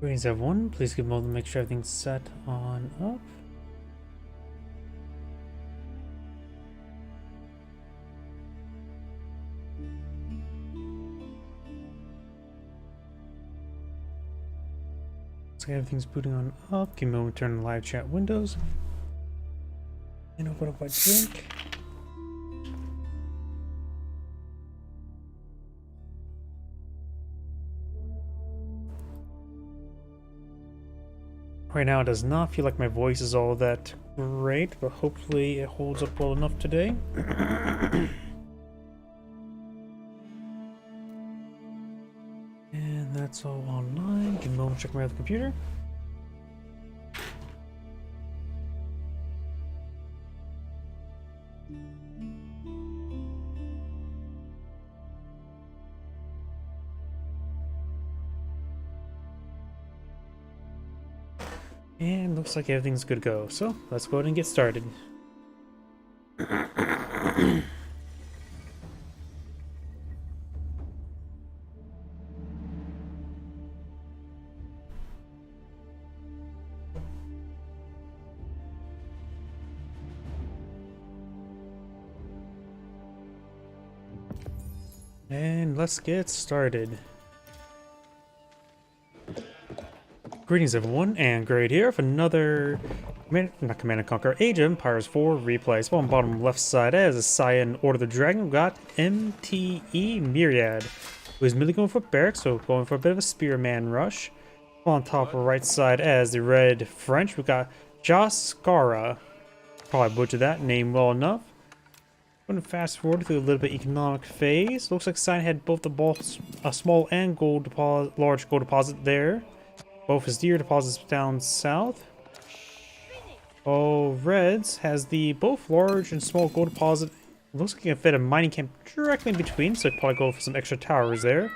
Greetings everyone, please give a moment to make sure everything's set on up. Looks like everything's booting on up. Give me a moment to turn the live chat windows. And open up my drink. Right now it does not feel like my voice is all that great, but hopefully it holds up well enough today. And that's all online. Give me a moment to check my other computer. And looks like everything's good to go. So let's go ahead and get started. And let's get started. Greetings everyone, and Great here for another Command & Conquer Age of Empires 4 replay. So on the bottom left side as a Cyan Order of the Dragon, we've got MTE Myriad, who is merely going for barracks, so going for a bit of a spearman rush. On top right side as the Red French, we've got Jaskara. Probably butchered that name well enough. Going to fast forward through a little bit economic phase. Looks like Cyan had both a small and large gold deposit there. Both his deer deposits down south. Oh, Reds has the both large and small gold deposit. Looks like he can fit a mining camp directly in between, so probably go for some extra towers there.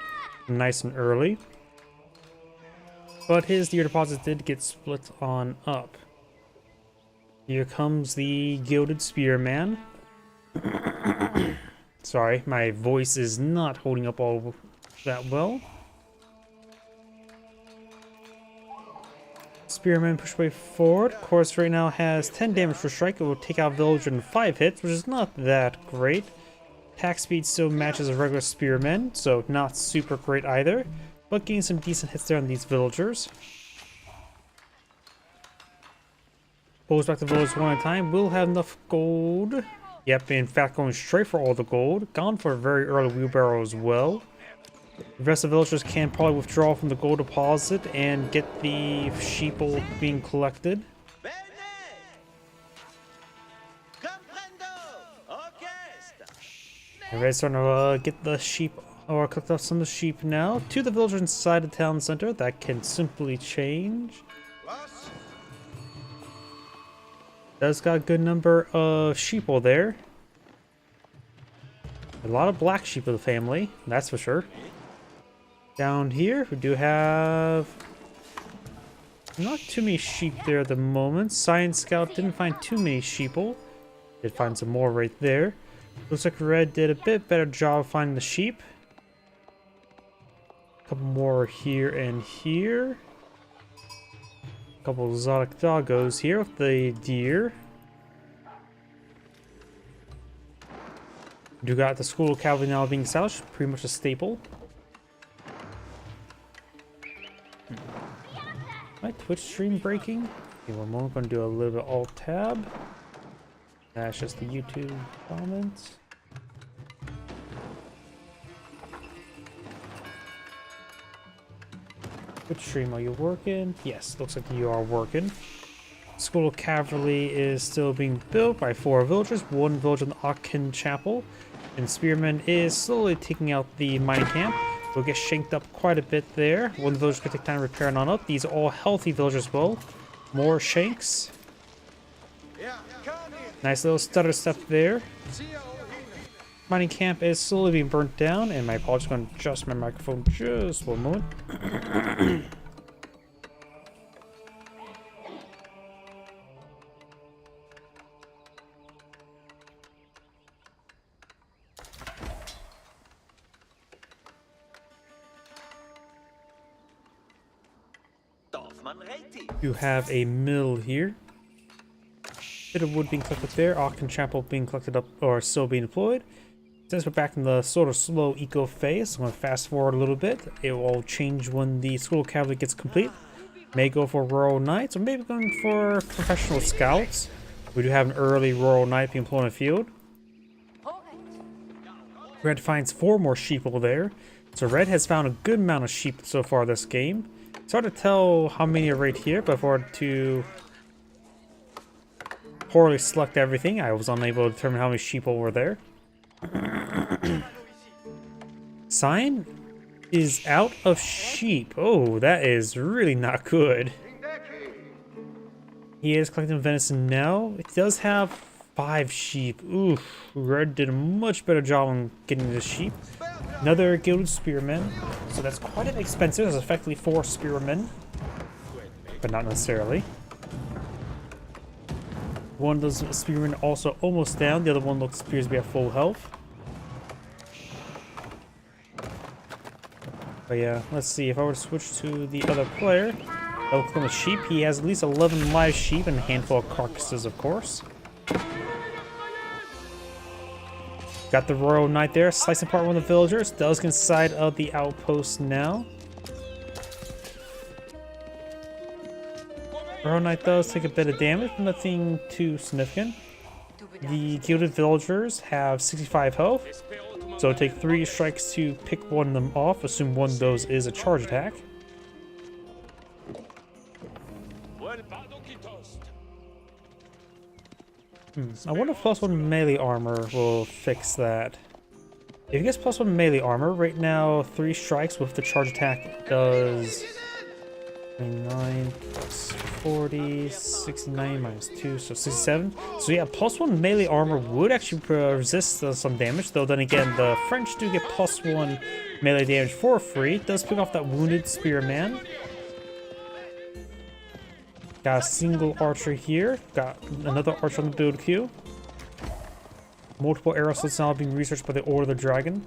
Nice and early. But his deer deposit did get split on up. Here comes the Gilded Spearman. Sorry, my voice is not holding up all that well. Spearman push way forward. Of course, right now has 10 damage per strike. It will take out Villager in 5 hits, which is not that great. Attack speed still matches a regular Spearman, so not super great either. But getting some decent hits there on these Villagers. Pulls back the Villagers one at a time. Will have enough gold. Yep, in fact, going straight for all the gold. Gone for a very early wheelbarrow as well. The rest of the villagers can probably withdraw from the gold deposit and get the sheeple being collected. Everybody's starting to get the sheep, or collect off some of the sheep now. To the villagers inside the town center, that can simply change. Does got a good number of sheeple there. A lot of black sheep of the family, that's for sure. Down here, we do have not too many sheep there at the moment. Science Scout didn't find too many sheeple. Did find some more right there. Looks like Red did a bit better job finding the sheep. A couple more here and here. A couple exotic doggos here with the deer. We do got the school cavalry now being established, pretty much a staple. My Twitch stream breaking? Okay, one moment, I'm gonna do a little bit alt tab. That's just the YouTube comments. Twitch stream, are you working? Yes, looks like you are working. School of Cavalry is still being built by 4 villagers, 1 villager in the Aachen Chapel, and Spearman is slowly taking out the mining camp. We'll get shanked up quite a bit there. One villager could take time repairing on up. These are all healthy villagers as well. More shanks. Nice little stutter step there. Mining camp is slowly being burnt down, and my apologies, I'm going to adjust my microphone just one moment. You have a mill here. Bit of wood being collected there. Oxen chapel being collected up or still being deployed. Since we're back in the sort of slow eco phase, I'm going to fast forward a little bit. It will change when the school cavalry gets complete. May go for rural knights, or maybe going for professional scouts. We do have an early rural knight being deployed in the field. Red finds 4 more sheep over there. So Red has found a good amount of sheep so far this game. It's hard to tell how many are right here, but if I were to poorly select everything, I was unable to determine how many sheep were there. Sign is out of sheep. Oh, that is really not good. He is collecting venison now. It does have 5 sheep. Oof. Red did a much better job on getting the sheep. Another gilded spearman. So that's quite an expensive. That's effectively 4 spearmen. But not necessarily. One of those spearmen also almost down. The other one appears to be at full health. But yeah, let's see. If I were to switch to the other player, I'll click on the sheep. He has at least 11 live sheep and a handful of carcasses, of course. Got the Royal Knight there, slicing apart one of the villagers. Does get inside of the outpost now. Royal Knight does take a bit of damage, but nothing too significant. The gilded villagers have 65 health, so take 3 strikes to pick one of them off. Assume one of those is a charge attack. I wonder if +1 melee armor will fix that. If he gets +1 melee armor, right now 3 strikes with the charge attack does 29 plus 40, 69 minus 2, so 67. So yeah, +1 melee armor would actually resist some damage, though then again, the French do get +1 melee damage for free. It does pick off that wounded spearman. Got a single archer here. Got another archer on the build queue. Multiple arrow slits now being researched by the Lord of the Dragon.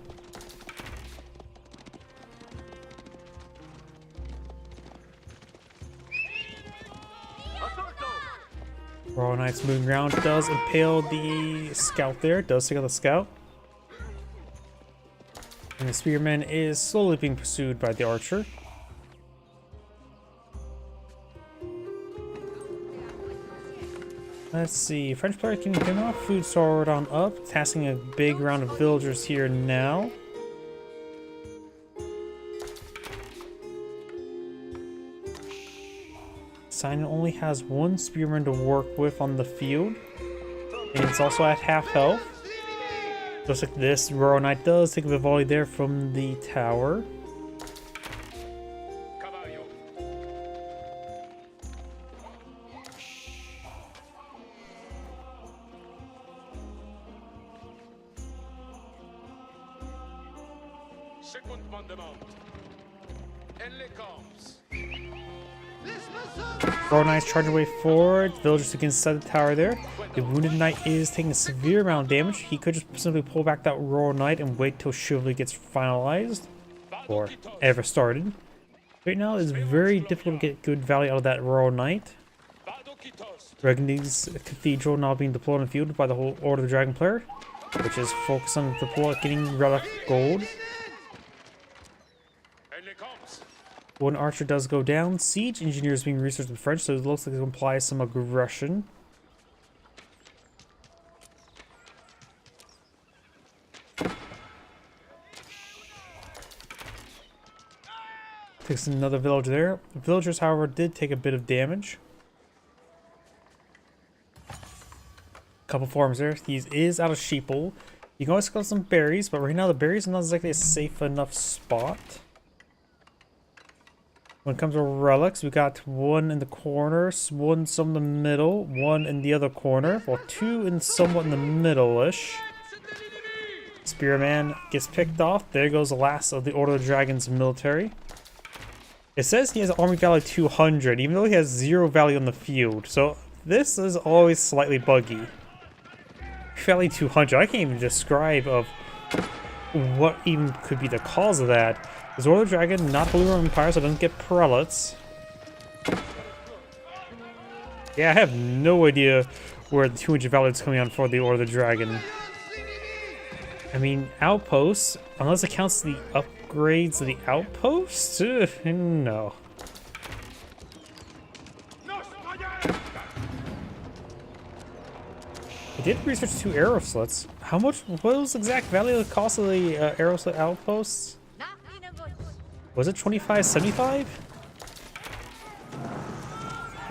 Royal Knight's moving around. Does impale the scout there. Does take out the scout. And the spearman is slowly being pursued by the archer. Let's see, French player can get off food sword on up, tasking a big round of villagers here now. Simon only has 1 spearman to work with on the field, and it's also at half health. Just like this, Royal Knight does take a volley there from the tower. Royal Knight's charging away forward. Villagers again inside the tower there. The wounded knight is taking a severe amount of damage. He could just simply pull back that Royal Knight and wait till chivalry gets finalized or ever started. Right now it's very difficult to get good value out of that Royal Knight. Regni's Cathedral now being deployed in the field by the whole Lord of the Dragon player, which is focused on getting relic gold. One archer does go down. Siege engineer is being researched in French, so it looks like it implies some aggression. Takes another villager there. The villagers, however, did take a bit of damage. Couple farms there. He is out of sheeple. You can always collect some berries, but right now the berries are not exactly a safe enough spot. When it comes to relics, we got 1 in the corner, 1 some in the middle, 1 in the other corner, well 2 in somewhat in the middle-ish. Spearman gets picked off. There goes the last of the Order of the Dragon's military. It says he has army value 200, even though he has 0 value on the field. So this is always slightly buggy. Value 200, I can't even describe of what even could be the cause of that. Is Lord of the Dragon not Holy Roman Empire, so it doesn't get prelates. Yeah, I have no idea where the 200 value is coming on for the Order of the Dragon. I mean, outposts, unless it counts the upgrades of the outposts? No. I did research 2 arrow slits. How much? What was the exact value of the cost of the arrow slit outposts? Was it 25.75?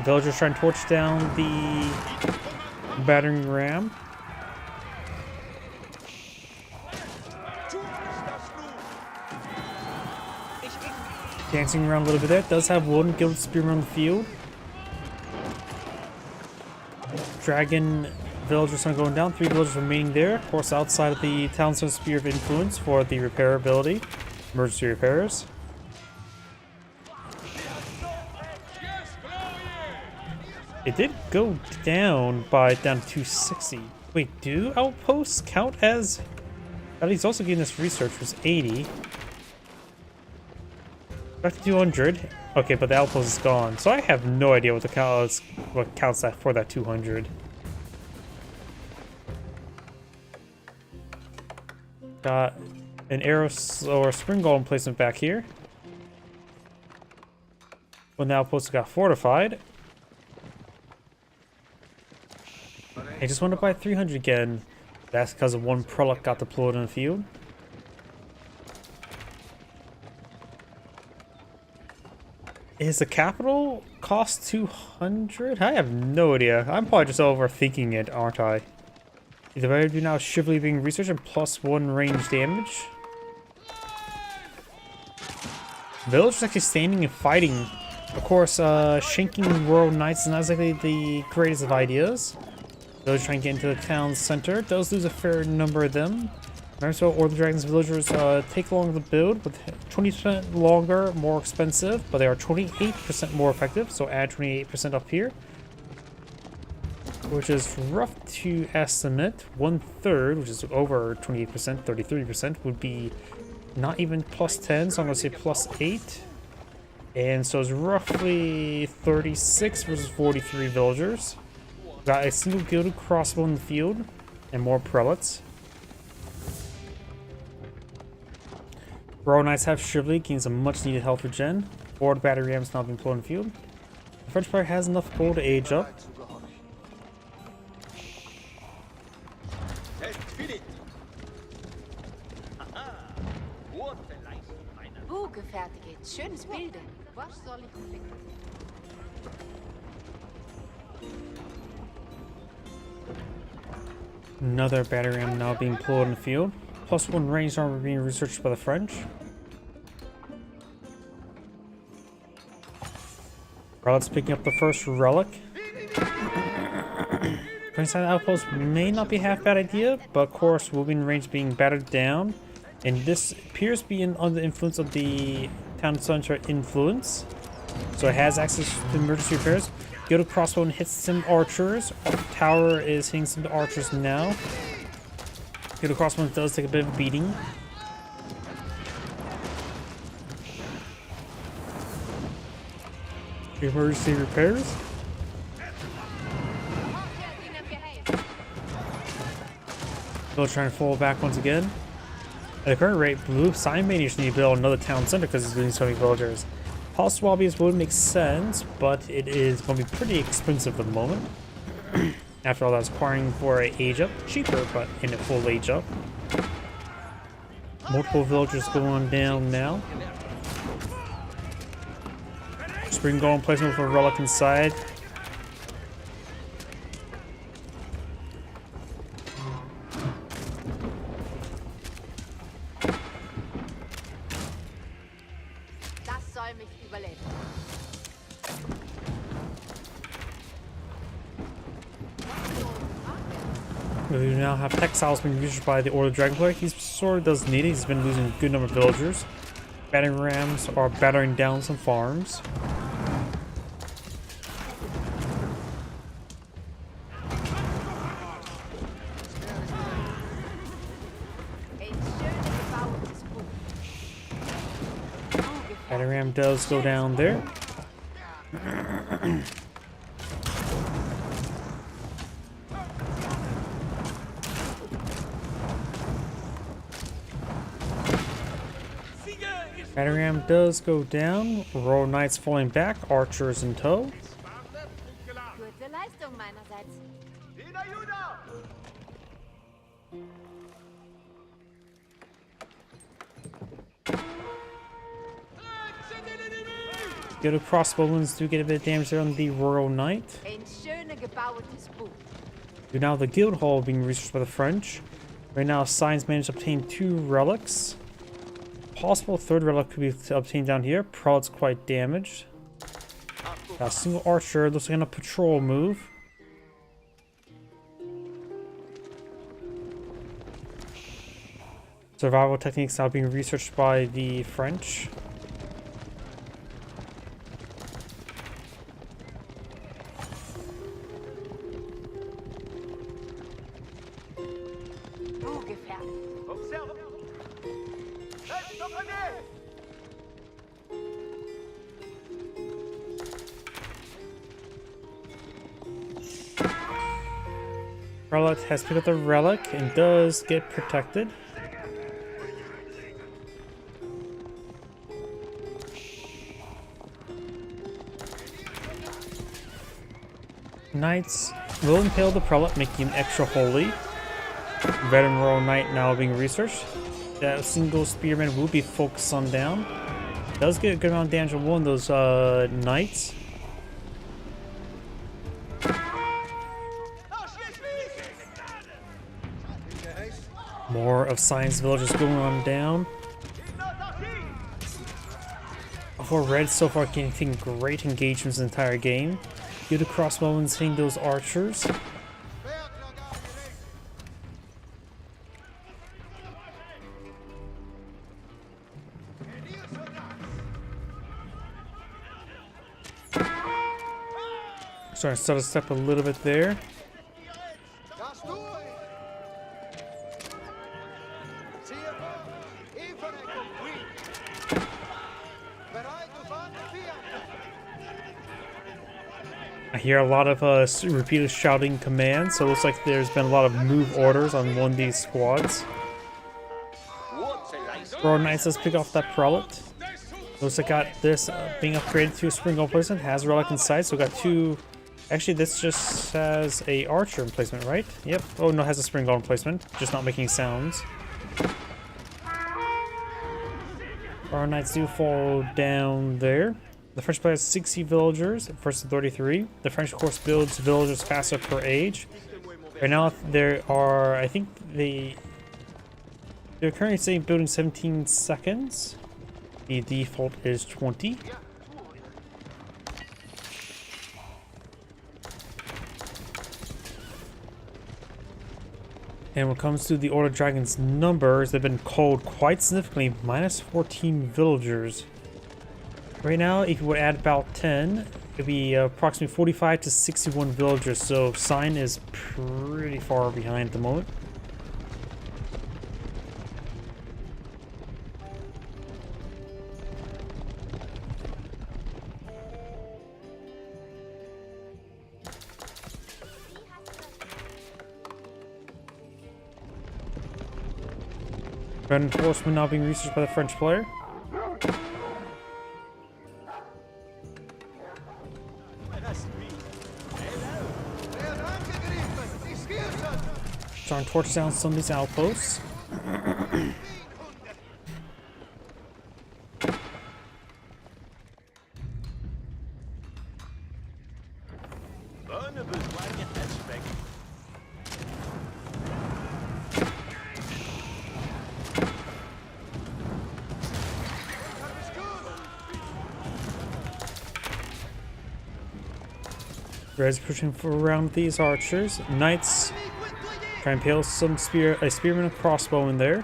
Villagers trying to torch down the battering ram. Dancing around a little bit there. It does have one gilded spearman on the field. Dragon villagers are going down. 3 villagers remaining there. Of course, outside of the town center sphere of influence for the repair ability. Emergency repairs. It did go down by down to 260. Wait, do outposts count as? He's also getting this research was 80. Back to 200. Okay, but the outpost is gone, so I have no idea what the count is, what counts that for that 200. Got an arrow or spring golem placement back here. When the outpost got fortified. I just want to buy 300 again. That's because of one prelate got deployed in the field. Is the capital cost 200? I have no idea. I'm probably just overthinking it, aren't I? Is the value now Chivalry being researched and +1 range damage? Villagers actually standing and fighting. Of course, shanking Royal Knights is not exactly the greatest of ideas. Villagers trying to get into the town center. Does lose a fair number of them. So, Order of the Dragon's villagers take longer to build, with 20% longer, more expensive, but they are 28% more effective, so add 28% up here. Which is rough to estimate. 1/3, which is over 28%, 33%, would be not even +10, so I'm going to say +8. And so it's roughly 36 versus 43 villagers. Got a single gilded crossbow in the field, and more prelates. Royal Knights have Chivalry, gains some much needed health regen. Board battery rams now being deployed in the field. The French player has enough gold to age up. Schönes Bilde. Was soll ich klicken? Another battery ram now being deployed in the field. +1 ranged armor being researched by the French. Prelates picking up the first relic. Prince outpost may not be a half bad idea, but of course moving range being battered down. And this appears to be under the influence of the town center influence. So it has access to emergency repairs. Gilded crossbow and hits some archers. Tower is hitting some archers now. Gilded crossbow does take a bit of a beating. Emergency repairs. Still trying to fall back once again. At the current rate, Blue Sign Maniacs need to build another town center because he's losing so many villagers. Pulse Swabbies would make sense, but it is going to be pretty expensive at the moment. After all, that's acquiring for an age up. Cheaper, but in a full age up. Multiple villagers going down now. Spring Golem placement with a relic inside. We now have textiles being used by the Order of the Dragon player. He sort of does need it. He's been losing a good number of villagers. Battering rams are battering down some farms. Battering ram does go down there. Battery ram does go down. Royal Knights falling back. Archers in tow. Gute Leistung meinerseits. Good crossbowmen do get a bit of damage there on the Royal Knight. Ein schöne gebauetes Buch. Now the guild hall being researched by the French. Right now, Science managed to obtain 2 relics. Possible 3rd relic could be obtained down here. Prelate's quite damaged. A single archer looks like on a patrol move. Survival techniques now being researched by the French. Prelate has picked up the relic and does get protected. Knights will impale the prelate, making him extra holy. Veteran Royal Knight now being researched. That single spearman will be focused on down. Does get a good amount of damage on one of those knights. More of Science villagers going on down. For Red so far getting great engagements in the entire game. Good crossbowmen hitting those archers. Sorry, I started to step a little bit there. I hear a lot of repeated shouting commands, so it looks like there's been a lot of move orders on one of these squads. Royal Knights does pick off that prelate. Looks like got this being upgraded to a spring gold placement. Has a relic in sight, so we got 2. Actually, this just has a archer emplacement, right? Yep. Oh no, it has a spring gold emplacement, just not making sounds. Our knights do fall down there. The French player has 60 villagers versus 33. The French, of course, builds villagers faster per age. Right now, there are, I think they're currently saying building 17 seconds. The default is 20. And when it comes to the Order of Dragon's numbers, they've been culled quite significantly, minus 14 villagers. Right now, if you would add about 10, it'd be approximately 45 to 61 villagers, so Sign is pretty far behind at the moment. Reinforcement now being researched by the French player. Trying to torch down some of these outposts. Red's pushing for around these archers. Knights try and impale some a spearman and crossbow in there.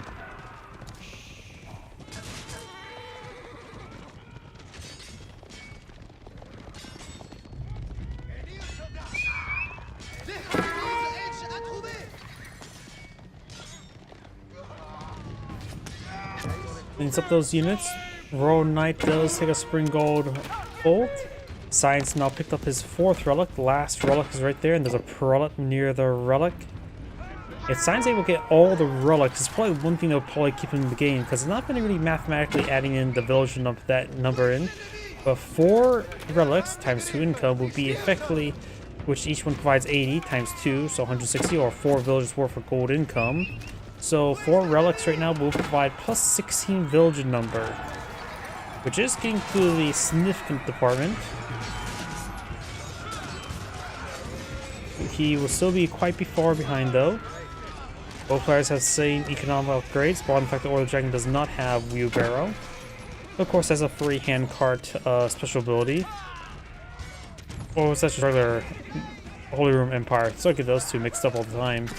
Cleans up those units. Royal Knight does take a spring gold bolt. Science now picked up his 4th relic. The last relic is right there, and there's a prelate near the relic. If Science able to get all the relics, it's probably one thing that will probably keep him in the game, because it's not been really mathematically adding in the village of that number in. But 4 relics times 2 income will be effectively, which each one provides 80 times 2, so 160, or 4 villages worth of gold income. So 4 relics right now will provide plus 16 village number, which is getting to the significant department. He will still be quite far behind though. Both players have the same economic upgrades, but in fact the Lord of the Dragon does not have wheelbarrow. Of course, has a free handcart special ability. Or such as regular Holy Room Empire. So I get those two mixed up all the time.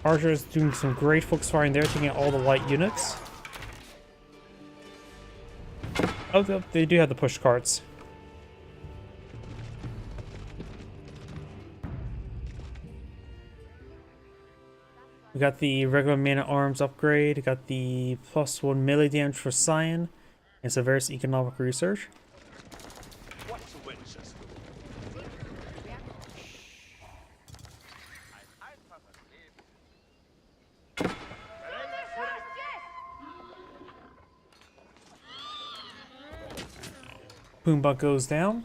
Archer is doing some great focus firing there, taking out all the light units. Oh, they do have the push carts. We got the regular man-at-arms upgrade, got the +1 melee damage for Cyan, and some various economic research. Boombot goes down.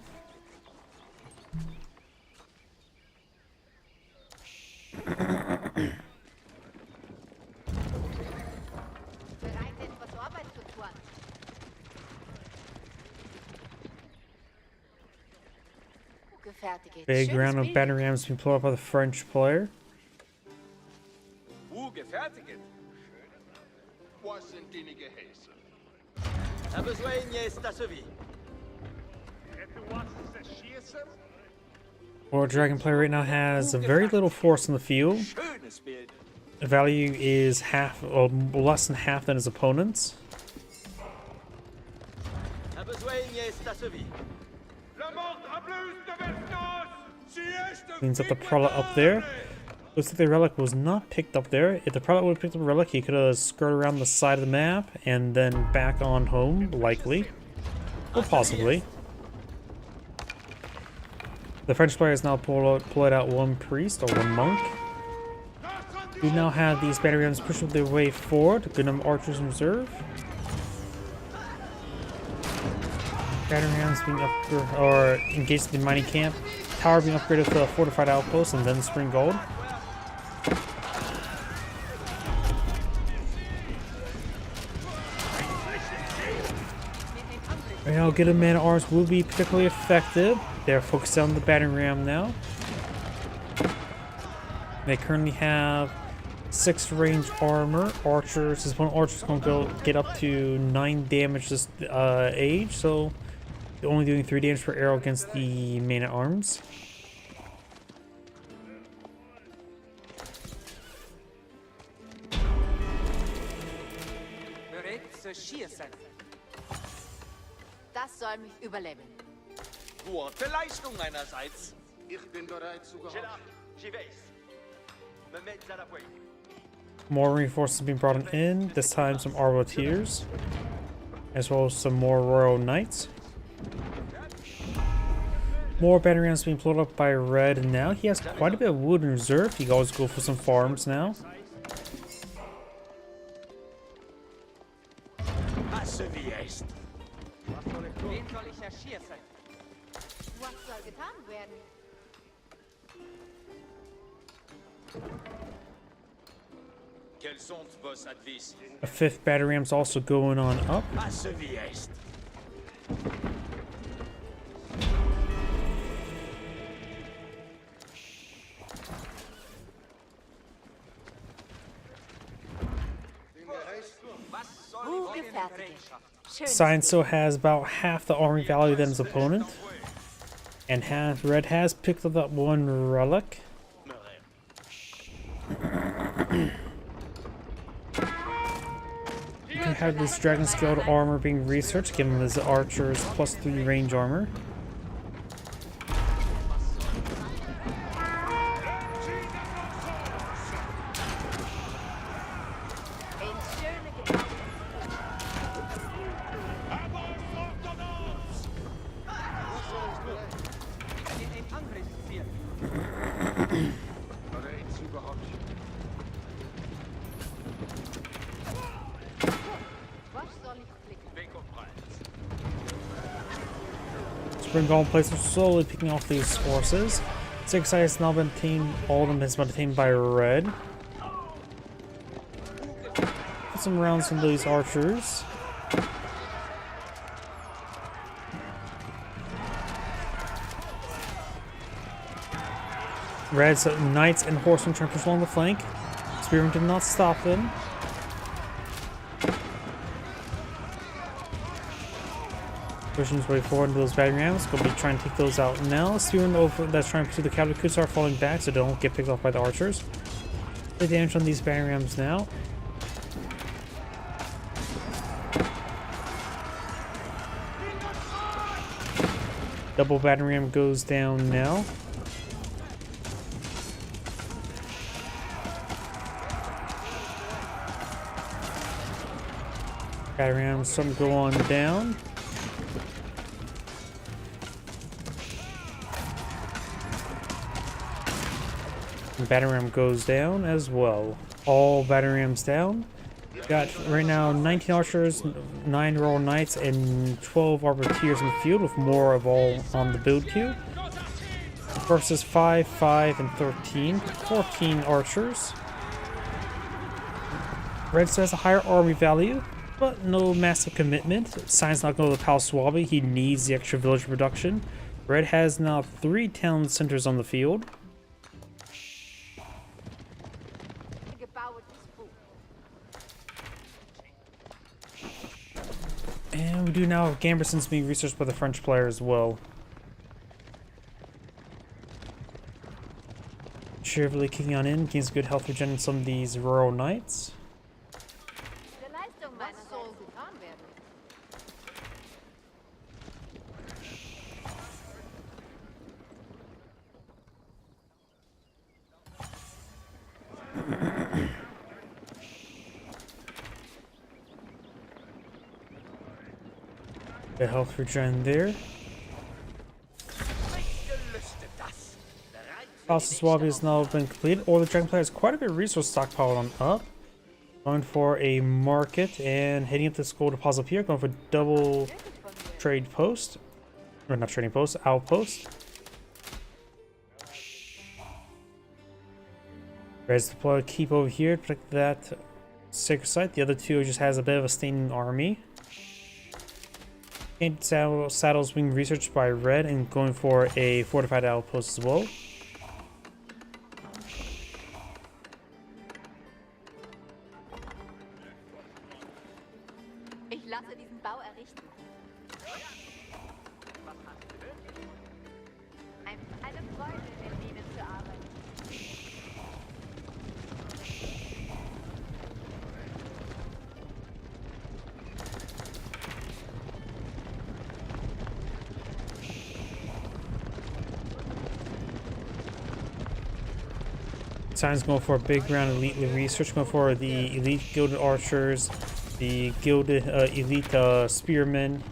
Big round of battery rams being pulled up by the French player. Lord Dragon player right now has very little force in the field. The value is half, or less than half than his opponent's. Cleans up the prelate up there. Looks like the relic was not picked up there. If the prelate would have picked up the relic, he could have skirted around the side of the map and then back on home, likely. Or possibly. The French player has now pulled out 1 priest, or 1 monk. We now have these battery rams pushing their way forward. Good number of archers in reserve. Battery rams being engaged in the mining camp. Tower being upgraded to a fortified outpost, and then the spring gold. Right now, good man-at-arms will be particularly effective. They're focused on the battering ram now. They currently have 6 range armor. Archers, this one archer's going to go get up to 9 damage this age, so they're only doing 3 damage per arrow against the man-at-arms. Das soll mich überleben. Gute Leistung meinerseits. Ich bin bereit zu gehorchen. More reinforcements being brought in, this time some Arbaletiers, as well as some more Royal Knights. More battery rams being pulled up by Red now. He has quite a bit of wood in reserve. He can always go for some farms now. Was soll getan werden? A 5th battery ram's also going on up. Science still has about half the army value than his opponent. And Red has picked up that 1 relic. You can have this dragon scaled armor being researched, giving his archers +3 range armor. Oder ist überhaupt? Was soll ich klicken? Weg und breit. Spring Golem players are slowly picking off these forces. Six Side has now been tamed, all of them has been tamed by red. Put some rounds from these archers. Red's knights and horsemen trying to push along the flank. Spearmen did not stop them. Pushing his way forward into those battering rams. Gonna be trying to take those out now. Spearmen over that's trying to pursue the cavalry could start falling back so they don't get picked off by the archers. The damage on these battering rams now. Double battering ram goes down now. Battering rams, some go on down. And battering ram goes down as well. All battering rams down. Got right now 19 archers, 9 royal knights, and 12 arbaletiers in the field, with more of all on the build queue. Versus 5, 5, and 13. 14 archers. Red still has a higher army value, but no massive commitment. Sign's not going to the Pal Swabi. He needs the extra village production. Red has now 3 town centers on the field. Gebaut ist gut. And we do now have Gambersons being researched by the French player as well. Cheerfully kicking on in, gains good health regen in some of these rural knights. Der Leistung was soll getan werden? Good health regen there. Gelüstet das. Bereit für House of Swabi has now been completed, or the Dragon player has quite a bit of resource stockpiled on up. Going for a market and heading up this gold deposit here, going for double trade post. Or not trading post, outpost. Red's deployed keep over here to protect that sacred site. The other two just has a bit of a standing army. And saddles being researched by red and going for a fortified outpost as well. Ich lasse diesen Bau errichten. Eine Freude, mit ihnen zu arbeiten. Sign's going for a big round of elite research, going for the elite gilded archers, the gilded elite spearmen.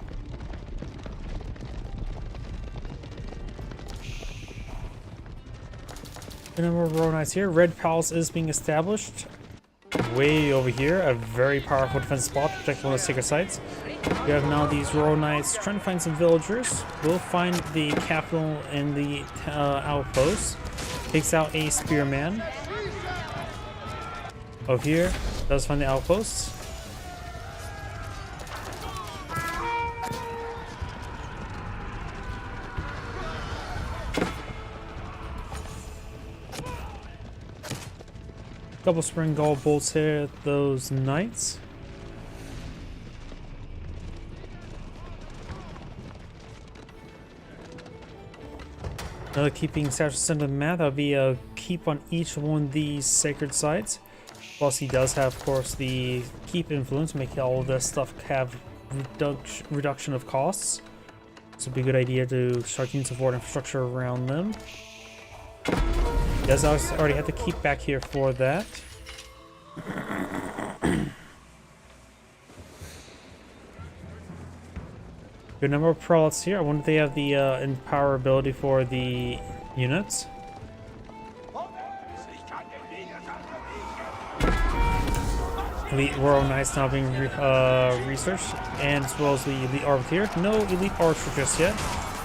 The number of royal knights here. Red Palace is being established way over here, a very powerful defense spot to protect one of the sacred sites. We have now these royal knights trying to find some villagers. We'll find the capital and the outpost. Takes out a spearman. Over here, does find the outposts. Couple spring gold bolts here at those knights. Another keeping center of the map. That'll be a keep on each one of these sacred sites. Plus, he does have, of course, the keep influence, make all of this stuff have reduction of costs. So it'd be a good idea to start using support infrastructure around them. He does already have to keep back here for that. Good number of prelates here. I wonder if they have the empower ability for the units. Elite Royal Knights now being researched, and as well as the Elite Arbiter. No Elite Archer just yet.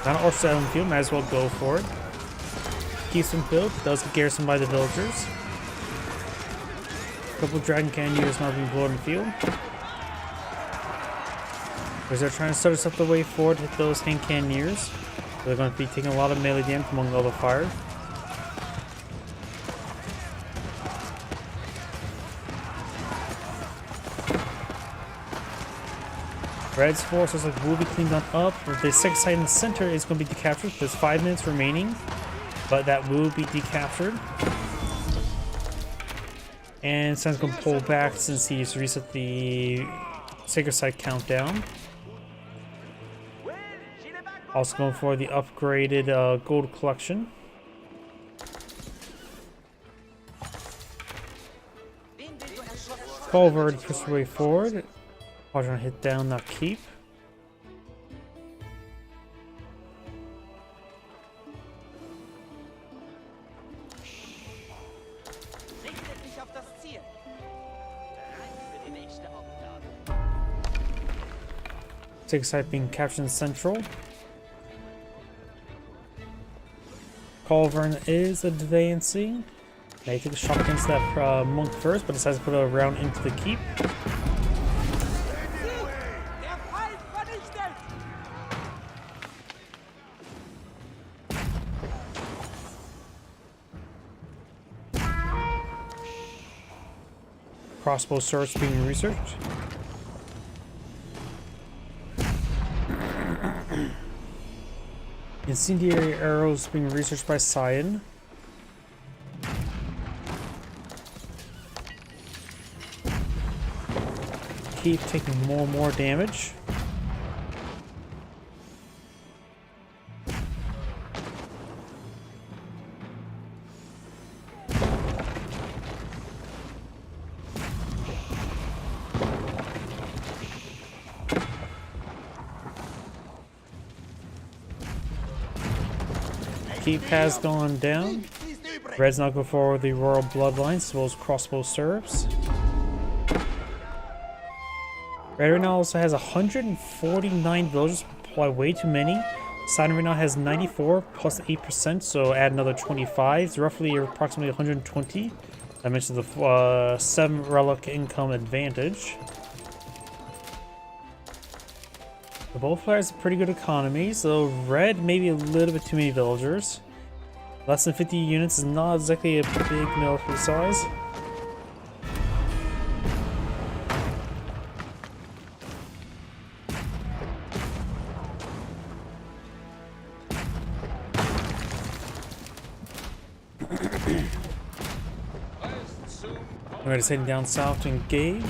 Not an Archer out in the field, might as well go for it. Keeps him filled, does get garrisoned by the villagers. A couple Dragon Cannoneers now being blown in the field. Because they're trying to set us up the way forward to hit those Hand Cannoneers. They're going to be taking a lot of melee damage among all the fire. Red's forces will be cleaned on up. The second side in the center is going to be decaptured. There's 5 minutes remaining, but that will be decaptured. And Sam's going to pull back since he's reset the Sacred Site countdown. Also going for the upgraded gold collection. Culver pushed her way forward. Trying to hit down that keep. Sacred Site being captured in central. Culvern is advancing. They take a shot against that monk first, but decides to put a round into the keep. Crossbow swords being researched. Incendiary arrows being researched by Cyan. Keep taking more and more damage. Keep has gone down. Red's now go for the Royal Bloodlines as well as crossbow stirrups. Red right now also has 149 villagers, probably way too many. Cyan right now has 94 plus 8%, so add another 25. It's roughly approximately 120. I mentioned the 7 relic income advantage. The both players have pretty good economy, so red maybe a little bit too many villagers. Less than 50 units is not exactly a big military size. Red is heading down south to engage.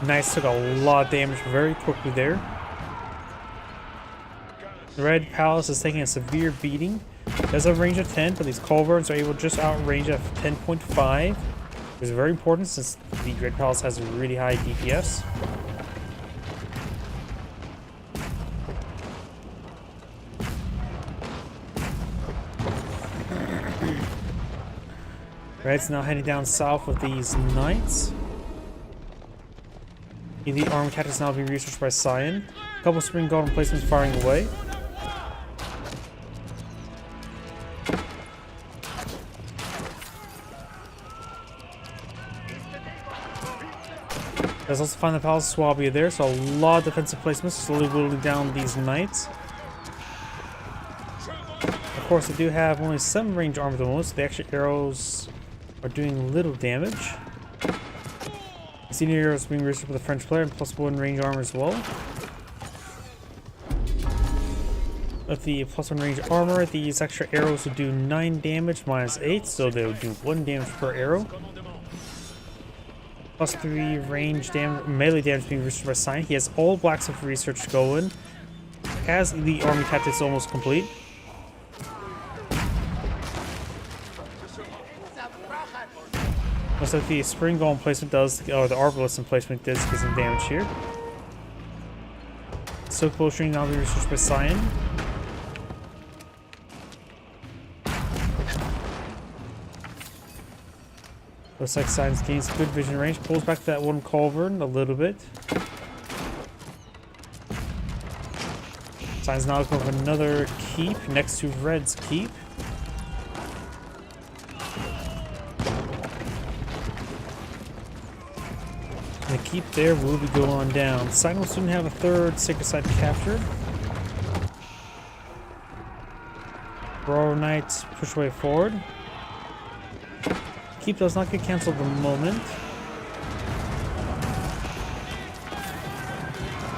Knights took a lot of damage very quickly there. The Red Palace is taking a severe beating. It does have a range of 10, but these culverts are able to just outrange at 10.5. It's very important since the Red Palace has a really high DPS. Red's now heading down south with these knights. The arm cat is now being researched by Cyan. A couple spring golden placements firing away. There's also find the Palace Swabia there, so a lot of defensive placements slowly whittling down these knights. Of course, they do have only 7 range armor at the moment, so the extra arrows are doing little damage. Senior arrows being researched with the French player and plus 1 range armor as well. With the plus 1 range armor, these extra arrows will do 9 damage minus 8, so they will do 1 damage per arrow. Plus 3 range damage, melee damage being researched by Cyan. He has all blacks of research going. Has the army tactics almost complete. Looks like the spring golem placement does, or the arbalist placement does get some damage here. Silk bowstring now being researched by Cyan. Looks like Science gains good vision range. Pulls back that one culverin a little bit. Science now looking for another keep next to Red's keep. And the keep there will be going on down. Science will soon have a third sacred site captured. Royal Knights push way forward. Keep does not get cancelled at the moment.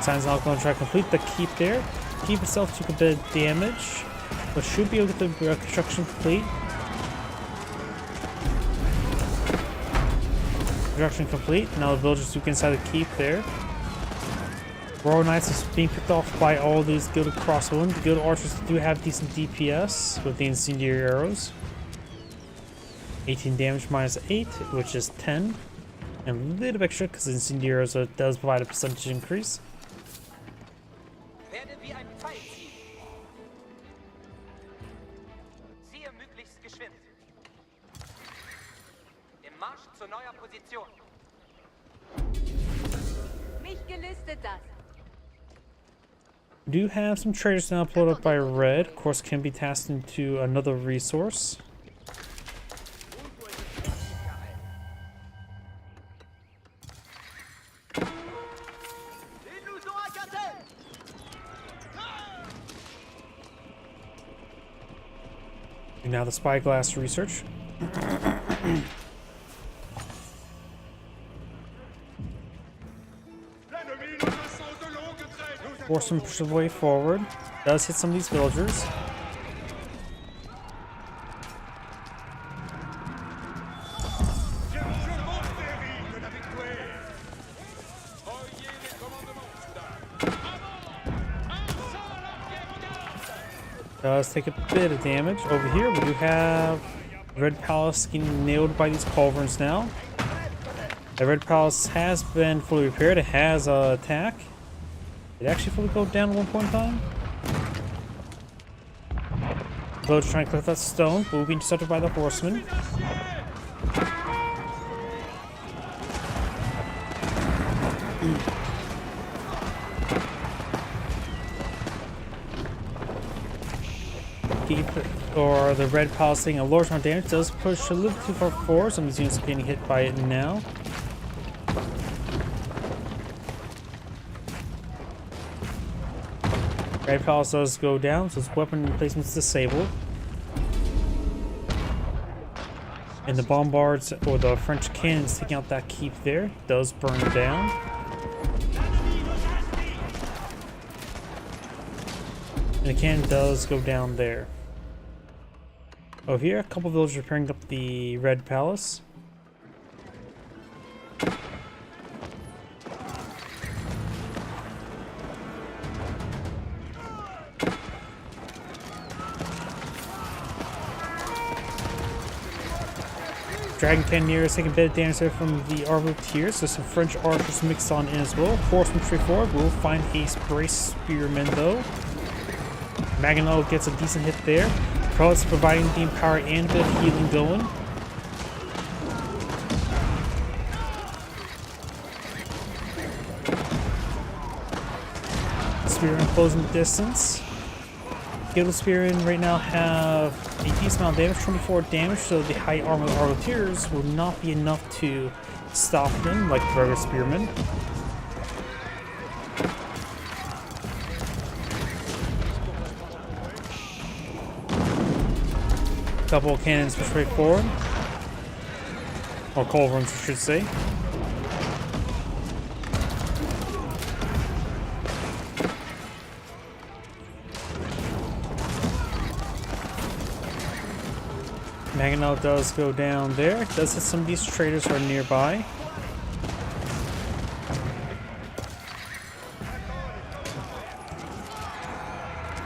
Science now going to try to complete the keep there. Keep itself took a bit of damage, but should be able to get the construction complete. Construction complete. Now the villagers took inside the keep there. Royal Knights is being picked off by all these Gilded Crossbowmen. The Gilded Archers do have decent DPS with the incendiary arrows. 18 damage minus 8, which is 10. And a little bit extra because the incendiary arrows does provide a percentage increase. Werde wie ein Pfeil ziehen. Ziehe möglichst geschwind. Im Marsch zu neuer Position. Mich gelüstet das. We do have some traders now uploaded up by Red. Of course, can be tasked into another resource. And now the spyglass research. Force him to push the way forward. Does hit some of these villagers. Does take a bit of damage. Over here we do have Red Palace getting nailed by these culverins now. The Red Palace has been fully repaired. It has an attack. It actually fully go down at one point in time. Village trying to clip that stone, but will be intercepted by the horsemen. Or the Red Palace taking a large amount of damage. Does push a little too far forward. Some of these units are getting hit by it now. Red Palace does go down, so its weapon placement is disabled. And the bombards, or the French cannons taking out that keep there, does burn down. And the cannon does go down there. Over here, a couple villagers repairing up the Red Palace. Dragon Cannoneers taking a bit of damage there from the Arbaletiers, so some French archers mixed on in as well. Horsemen straight forward, will find a brace spearmen though. Maginot gets a decent hit there. Prelates providing the empower and a bit of healing going. Spearmen closing the distance. Gilded Spearmen right now have a decent amount of damage, 24 damage, so the high armor Arbaletiers will not be enough to stop them like the regular Spearmen. Couple of cannons straight forward. Or culverins, I should say. Maginot does go down there. Does hit some of these traders who are nearby.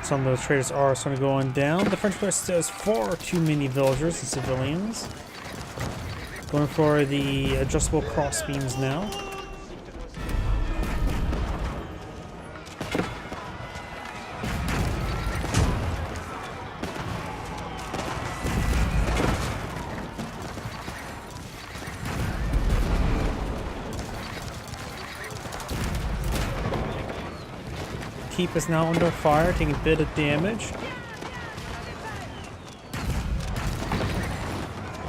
Some of those traders are starting to go on down. The French player still has far too many villagers and civilians. Going for the adjustable crossbeams now. keep is now under fire, taking a bit of damage.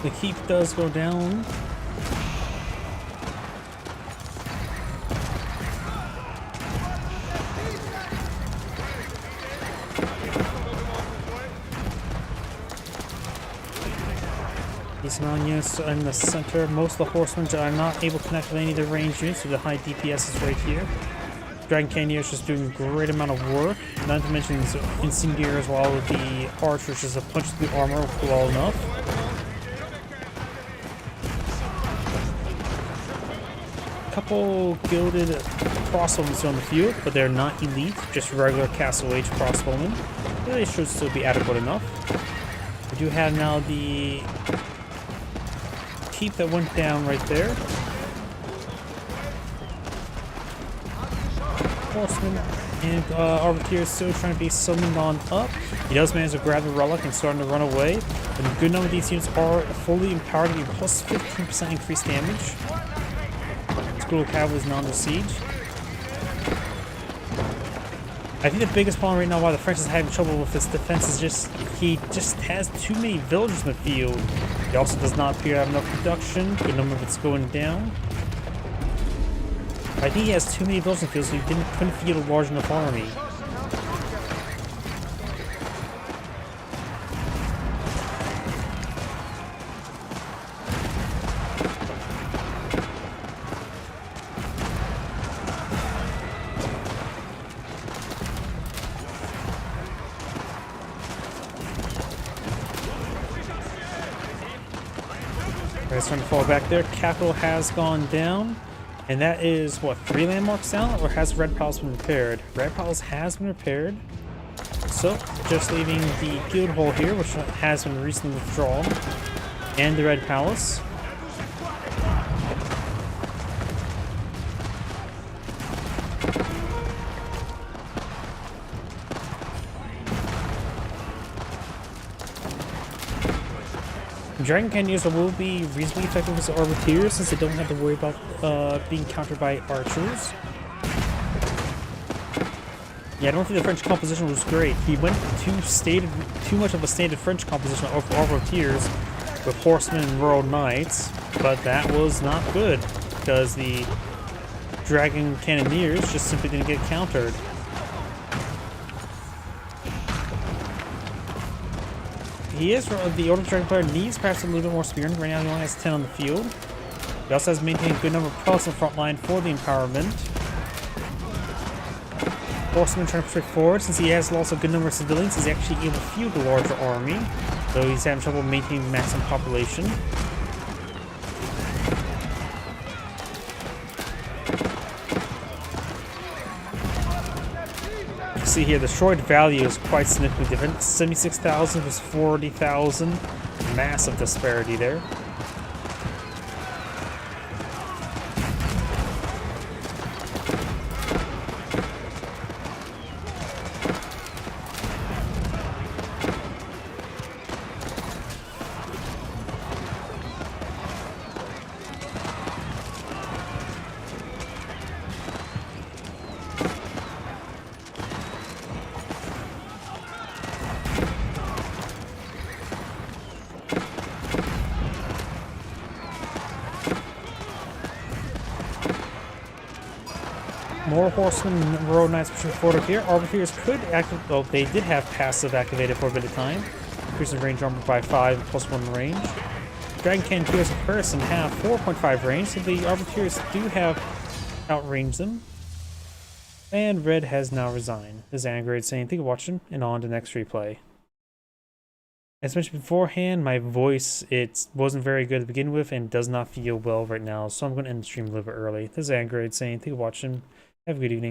The keep does go down. These mountain units are in the center. Most of the horsemen are not able to connect with any of the ranged units, so the high DPS is right here. Dragon Cannoneer is just doing a great amount of work. Not to mention the incendiary as well with the archers, just a punch through the armor well enough. A couple gilded crossbowmen on the field, but they're not elite, just regular castle age crossbowmen. They should still be adequate enough. We do have now the keep that went down right there. Horseman and Arbiter is still trying to be summoned on up. He does manage to grab the relic and starting to run away. But a good number of these units are fully empowered to give plus 15% increased damage. School Cavalry is now under siege. I think the biggest problem right now why the French is having trouble with his defense is just he just has too many villagers in the field. He also does not appear to have enough production. Good number of it's going down. I think he has too many villagers in the field, so he couldn't field a large enough army. It's trying to fall back there. Capital has gone down. And that is, what, 3 landmarks down? Or has Red Palace been repaired? Red Palace has been repaired. So, just leaving the Guild Hall here, which has been recently withdrawn. And the Red Palace. Dragon Cannoneers will be reasonably effective as Arbiters since they don't have to worry about being countered by archers. Yeah, I don't think the French composition was great. He went too much of a standard French composition of Arbiters with horsemen and rural knights, but that was not good because the Dragon Cannoneers just simply didn't get countered. He is, the Order Dragon player needs perhaps a little bit more spearmen. Right now he only has 10 on the field. He also has maintained a good number of prelates in the front line for the empowerment. Horseman trying to push forward. Since he has lost a good number of civilians, he's actually able to field a larger army. Though he's having trouble maintaining maximum population. See here, the destroyed value is quite significantly different. 76,000 versus 40,000. Massive disparity there. More horsemen and road knights pushing forward here. Arbiters could activate, well, they did have passive activated for a bit of time. Increasing range armor by 5 plus 1 range. Dragon Cannoneers in person have 4.5 range, so the Arbiters do have outranged them. And Red has now resigned. This is Angrade saying thank you for watching, and on to the next replay. As mentioned beforehand, my voice, it wasn't very good to begin with and does not feel well right now, so I'm going to end the stream a little bit early. This is Angrade saying thank you for watching. Have a good evening.